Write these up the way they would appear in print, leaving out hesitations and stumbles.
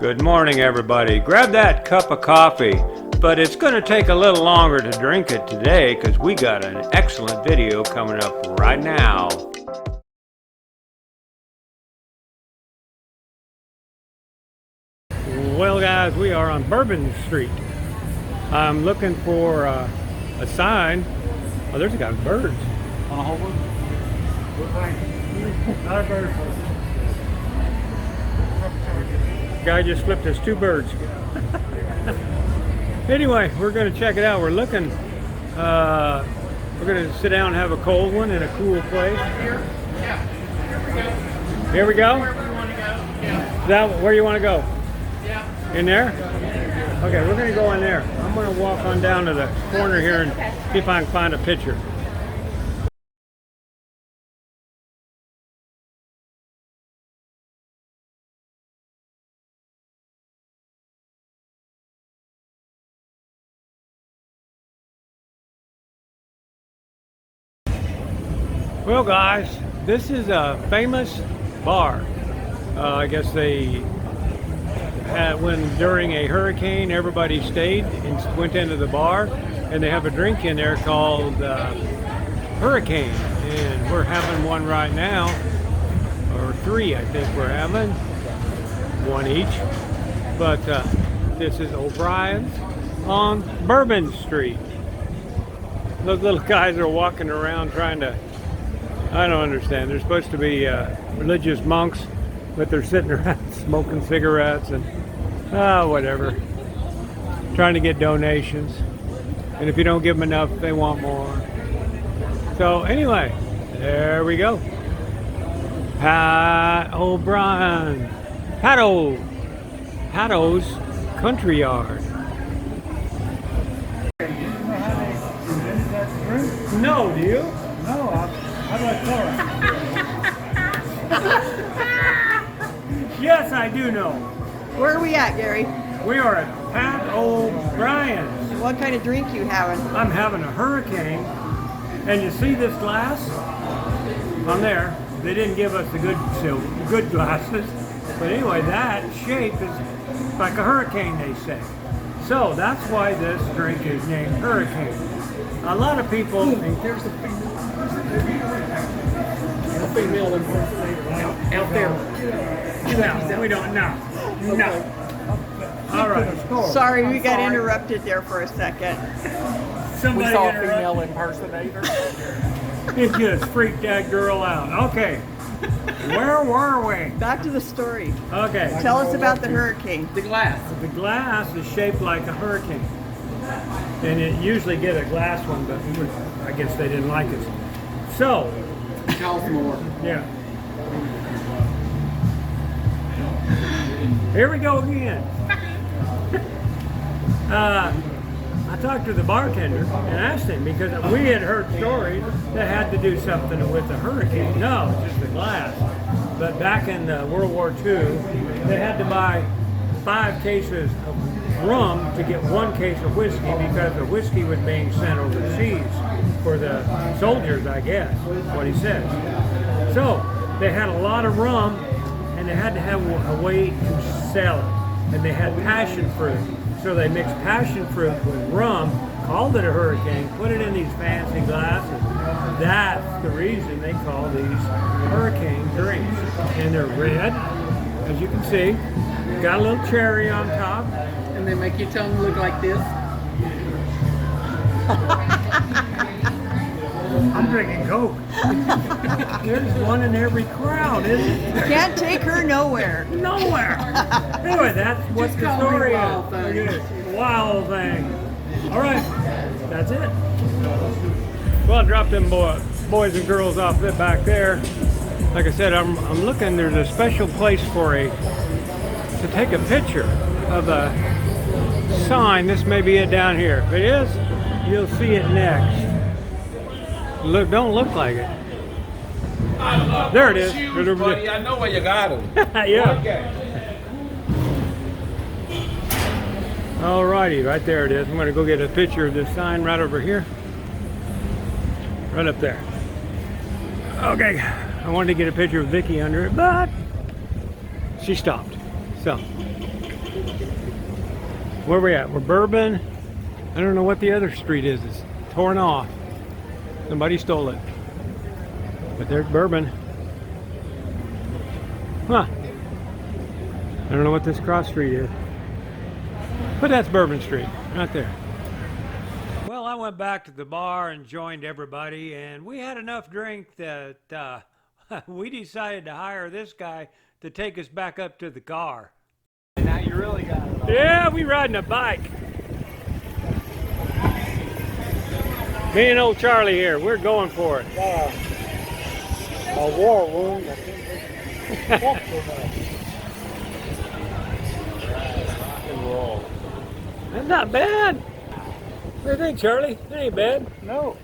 Good morning, everybody. Grab that cup of coffee, but it's going to take a little longer to drink it today because we got an excellent video coming up right now. Well, guys, we are on Bourbon Street. I'm looking for a sign. Oh, there's a guy with birds. On a whole one? Not a bird. Guy just flipped us 2 birds. Anyway, we're going to check it out. We're looking. We're going to sit down and have a cold one in a cool place. Here we go. Wherever you want to go. Yeah. Is that where you want to go? Yeah. In there? Okay, we're going to go in there. I'm going to walk on down to the corner here and see if I can find a picture. Well, guys, this is a famous bar. I guess they had, when during a hurricane, everybody stayed and went into the bar, and they have a drink in there called Hurricane, and we're having one right now, or 3 I think we're having, 1 each. But this is O'Brien's on Bourbon Street. Those little guys are walking around trying to, I don't understand. They're supposed to be religious monks, but they're sitting around smoking cigarettes and whatever. Trying to get donations. And if you don't give them enough, they want more. So anyway, there we go. Pat O'Brien. Pato's Country Yard. No, do you? No, how do I pour it? Yes, I do know. Where are we at, Gary? We are at Pat O'Brien's. What kind of drink you having? I'm having a Hurricane. And you see this glass? On there, they didn't give us the good glasses. But anyway, that shape is like a hurricane, they say. So that's why this drink is named Hurricane. A lot of people think there's a female impersonator out there. No, we don't know. No. All right. Sorry, we got interrupted there for a second. Somebody we saw a female impersonator. It just freaked that girl out. Okay. Where were we? Back to the story. Okay. Tell us about the hurricane. The glass. The glass is shaped like a hurricane. And it usually get a glass one, but I guess they didn't like it. So. Tell us more. Yeah. Here we go again. I talked to the bartender and asked him because we had heard stories that had to do something with the hurricane. No, just the glass. But back in World War II, they had to buy 5 cases of rum to get 1 case of whiskey because the whiskey was being sent overseas for the soldiers, I guess, what he said. So they had a lot of rum and they had to have a way to sell it. And they had passion fruit. So they mixed passion fruit with rum, called it a Hurricane, put it in these fancy glasses. That's the reason they call these Hurricane drinks. And they're red, as you can see. Got a little cherry on top. And they make your tongue look like this. I'm drinking Coke. There's one in every crowd, isn't it? You can't take her nowhere. Nowhere. Anyway, that's what Just the call story me is. Wild Thing. Wild Thing. All right, that's it. Well, I dropped them boys and girls off back there. Like I said, I'm looking. There's a special place for to take a picture of a sign. This may be it down here. If it is, you'll see it next. Look, don't look like it. There it is. Shoes, buddy. I know where you got them. Yeah. Alrighty, right there it is. I'm gonna go get a picture of this sign right over here. Right up there. Okay, I wanted to get a picture of Vickie under it, but she stopped. So, Where we at? We're Bourbon. I don't know what the other street is. It's torn off. Somebody stole it. But there's Bourbon. Huh. I don't know what this cross street is. But that's Bourbon Street, right there. Well, I went back to the bar and joined everybody, and we had enough drink that we decided to hire this guy to take us back up to the car. And now you really got it all. Yeah, we riding a bike. Me and old Charlie here, we're going for it. A war wound. I think rock and roll. That's not bad. What do you think, Charlie? That ain't bad. No.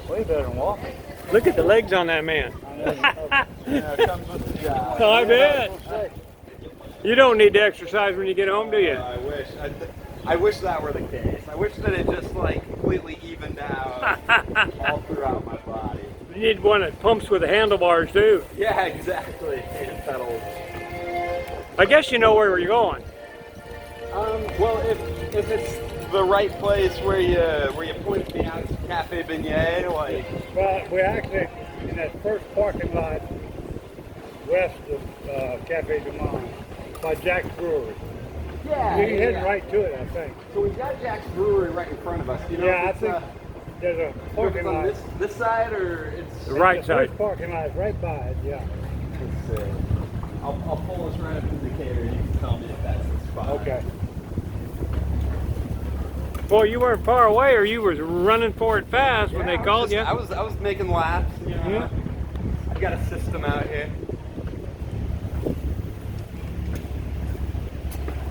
Way better than walking. Look at the legs on that man. Yeah, it comes with the job. Oh, I bet. You don't need to exercise when you get home, do you? I wish. I wish that were the case. I wish that it just like completely evened out all throughout my body. You need one that pumps with the handlebars, too. Yeah, exactly. Hand pedals. I guess you know where you're going. Well, if it's the right place where you point me out to Cafe Beignet, like. Well, we're actually in that first parking lot west of Cafe Du Monde by Jack's Brewery. Yeah. You're heading right to it, I think. So we've got Jack's Brewery right in front of us. Do you know Yeah, I if it's, think there's a if it's parking on lot. this side or it's The right The side. first parking lot is right by it, yeah. Let's see. I'll pull us right up to the indicator and you can tell me if that's the spot. Okay. Boy, you weren't far away, or you was running for it fast when they called you. I was making laps. You know, Yeah. I've got a system out here.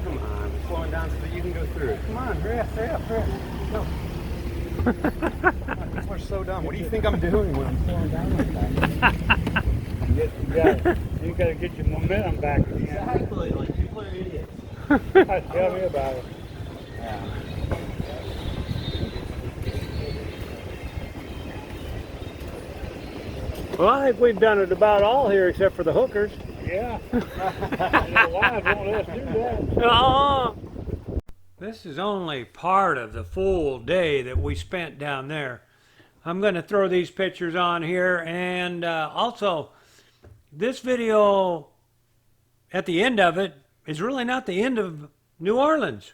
Come on, I'm slowing down so that you can go through. Come on, hurry up, hurry up, hurry up. No. We're so dumb. What do you think I'm doing when I'm slowing down like that? You gotta get your momentum back again. Exactly, like people are idiots. Tell me about it. Yeah. Well, I think we've done it about all here except for the hookers. Yeah. The wives won't let us do that. This is only part of the full day that we spent down there. I'm going to throw these pictures on here, and also this video at the end of it is really not the end of New Orleans,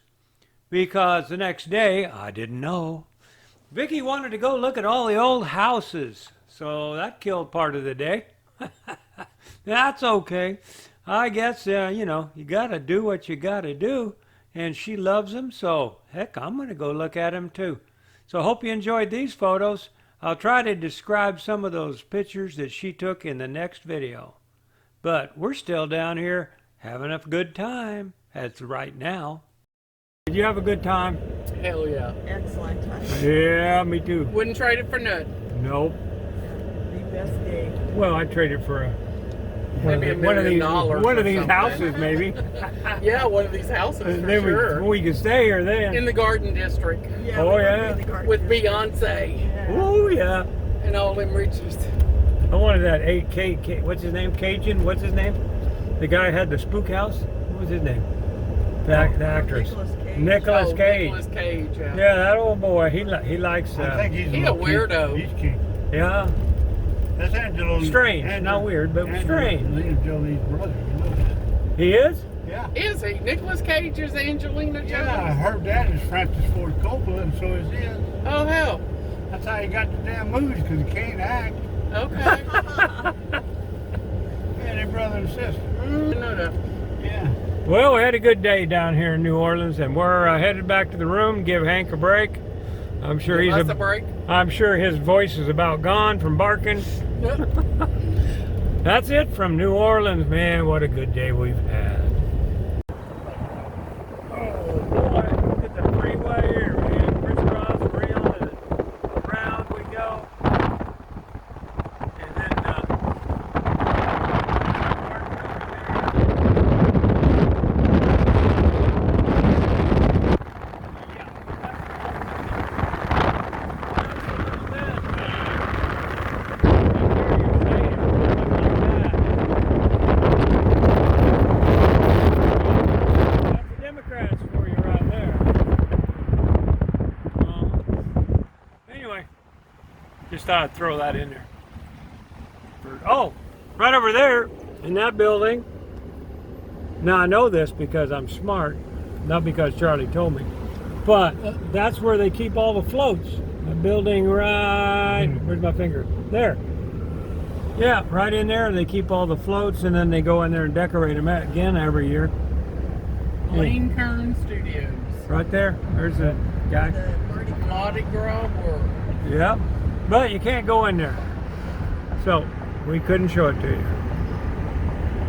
because the next day, I didn't know, Vickie wanted to go look at all the old houses, so that killed part of the day. That's okay. I guess, you know, you got to do what you got to do, and she loves them, so heck, I'm going to go look at them too. So hope you enjoyed these photos. I'll try to describe some of those pictures that she took in the next video. But we're still down here having a good time, as right now. Did you have a good time? Hell yeah. Excellent time. Yeah, me too. Wouldn't trade it for nothing. Nope. The best day. Well, I'd trade it for Maybe $1 million one of or these something. houses, maybe. Yeah, one of these houses for Then sure. we can stay here then. In the Garden District Yeah, Oh, we were yeah. in the garden. with Beyonce Yeah. Oh yeah. and all them riches. I wanted that 8K. What's his name? Cajun. What's his name? The guy who had the spook house. What was his name? The actress. Nicolas Cage. Nicolas Cage. Nicolas Cage. Yeah, that old boy. He likes. I think he's He a weirdo. He's cute. Yeah. That's Angelina. Strange, not weird, but strange. Angelina Jolie's brother. You know that? He is. Yeah. Is he? Nicolas Cage is Angelina Jolie? Yeah, her dad is Francis Ford Coppola, and so is his. Oh, hell. That's how he got the damn movies, because he can't act. Okay. Yeah, they're brother and sister. No. Yeah. Well, we had a good day down here in New Orleans, and we're headed back to the room. Give Hank a break. I'm sure Give he's us a break. I'm sure his voice is about gone from barking. That's it from New Orleans, man. What a good day we've had. Oh boy, look at the freeway here, man. Crisscross rail and around we go. And then thought I'd throw that in there. Oh, right over there in that building. Now I know this because I'm smart, not because Charlie told me. But that's where they keep all the floats. The building right, where's my finger? There. Yeah, right in there they keep all the floats, and then they go in there and decorate them again every year. Lane Kern Studios. Right there. There's the guy. The Mardi Gras world. Yep. But you can't go in there. So we couldn't show it to you.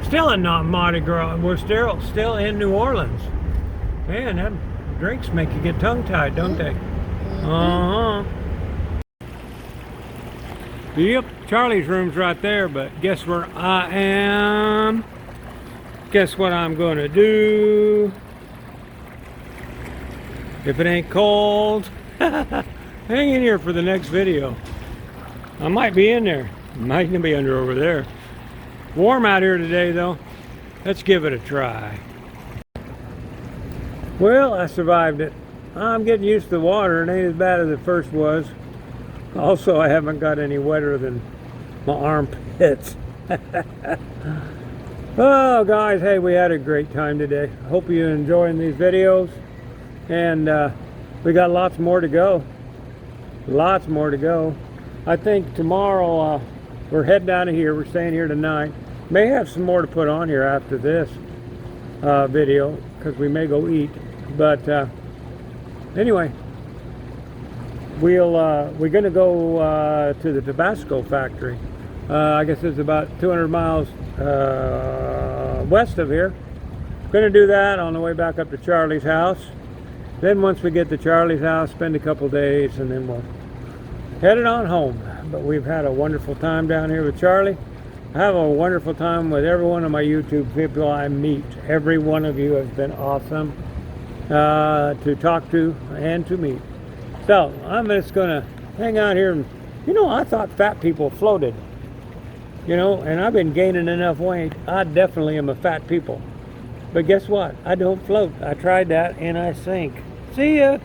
Still in not Mardi Gras. We're still in New Orleans. Man, them drinks make you get tongue-tied, don't they? Uh-huh. Yep, Charlie's room's right there, but guess where I am? Guess what I'm gonna do? If it ain't cold, hang in here for the next video. I might be in there. Might be under over there. Warm out here today though. Let's give it a try. Well, I survived it. I'm getting used to the water. It ain't as bad as it first was. Also, I haven't got any wetter than my armpits. Oh, guys, hey, we had a great time today. Hope you're enjoying these videos. And we got lots more to go. Lots more to go. I think tomorrow we're heading out of here. We're staying here tonight. May have some more to put on here after this video because we may go eat. But anyway, we're gonna go to the Tabasco factory. I guess it's about 200 miles west of here. Gonna do that on the way back up to Charlie's house. Then once we get to Charlie's house, spend a couple days, and then we'll head it on home. But we've had a wonderful time down here with Charlie. I have a wonderful time with every one of my YouTube people I meet. Every one of you has been awesome to talk to and to meet. So I'm just gonna hang out here. And you know, I thought fat people floated. You know, and I've been gaining enough weight. I definitely am a fat people. But guess what? I don't float. I tried that and I sink. See ya.